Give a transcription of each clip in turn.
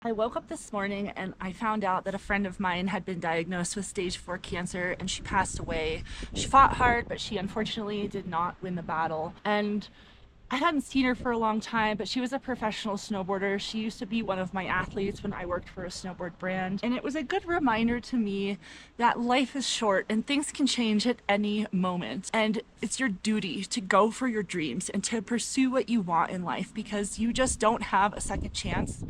I woke up this morning and I found out that a friend of mine had been diagnosed with stage 4 cancer and she passed away. She fought hard, but she unfortunately did not win the battle. And I hadn't seen her for a long time, but she was a professional snowboarder. She used to be one of my athletes when I worked for a snowboard brand. And it was a good reminder to me that life is short and things can change at any moment. And it's your duty to go for your dreams and to pursue what you want in life because you just don't have a second chance.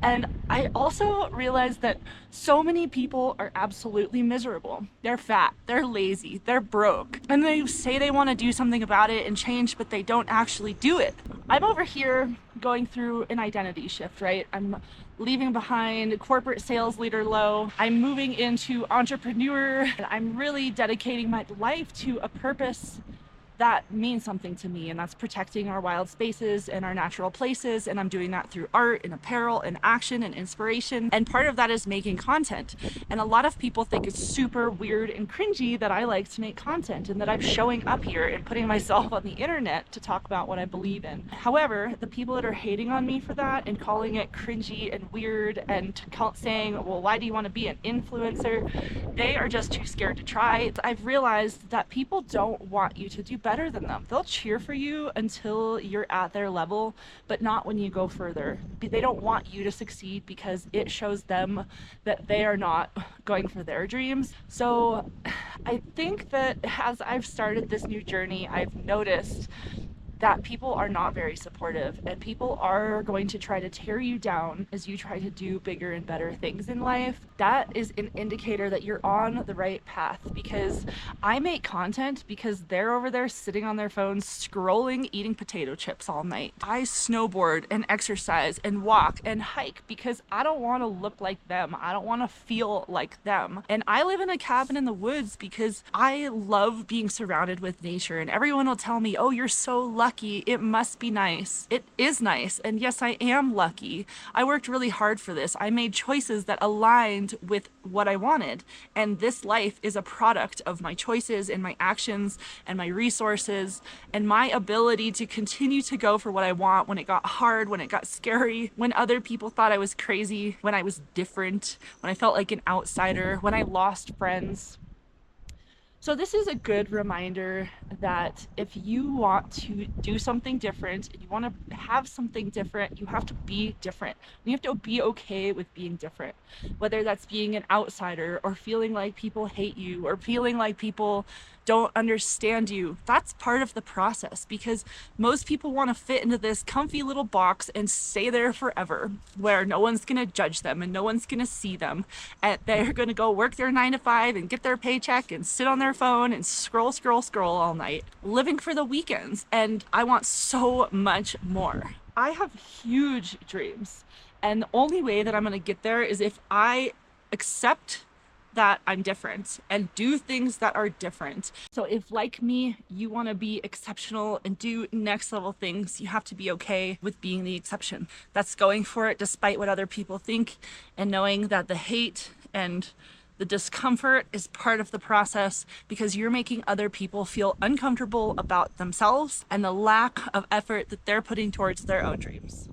And I also realized that so many people are absolutely miserable. They're fat, they're lazy, they're broke, and they say they want to do something about it and change, but they don't actually do it. I'm over here going through an identity shift, right? I'm leaving behind corporate sales leader low. I'm moving into entrepreneur, and I'm really dedicating my life to a purpose that means something to me, and that's protecting our wild spaces and our natural places. And I'm doing that through art and apparel and action and inspiration, and part of that is making content. And a lot of people think it's super weird and cringy that I like to make content and that I'm showing up here and putting myself on the internet to talk about what I believe in. However, the people that are hating on me for that and calling it cringy and weird and saying, well, why do you want to be an influencer, they are just too scared to try. I've realized that people don't want you to do better than them. They'll cheer for you until you're at their level, but not when you go further. They don't want you to succeed because it shows them that they are not going for their dreams. So I think that as I've started this new journey, I've noticed that people are not very supportive, and people are going to try to tear you down as you try to do bigger and better things in life. That is an indicator that you're on the right path, because I make content because they're over there sitting on their phones scrolling, eating potato chips all night. I snowboard and exercise and walk and hike because I don't want to look like them. I don't want to feel like them. And I live in a cabin in the woods because I love being surrounded with nature, and everyone will tell me, oh, you're so lucky, it must be nice. It is nice, and yes, I am lucky. I worked really hard for this. I made choices that aligned with what I wanted, and this life is a product of my choices and my actions and my resources and my ability to continue to go for what I want when it got hard, when it got scary, when other people thought I was crazy, when I was different, when I felt like an outsider, when I lost friends. So this is a good reminder that if you want to do something different, and you want to have something different, you have to be different. You have to be okay with being different, whether that's being an outsider or feeling like people hate you or feeling like people don't understand you. That's part of the process, because most people want to fit into this comfy little box and stay there forever, where no one's going to judge them and no one's going to see them, and they're going to go work their 9 to 5 and get their paycheck and sit on their phone and scroll all night, living for the weekends. And I want so much more. I have huge dreams, and the only way that I'm going to get there is if I accept that I'm different and do things that are different. So if, like me, you want to be exceptional and do next level things, you have to be okay with being the exception. That's going for it despite what other people think, and knowing that the hate and the discomfort is part of the process, because you're making other people feel uncomfortable about themselves and the lack of effort that they're putting towards their own dreams.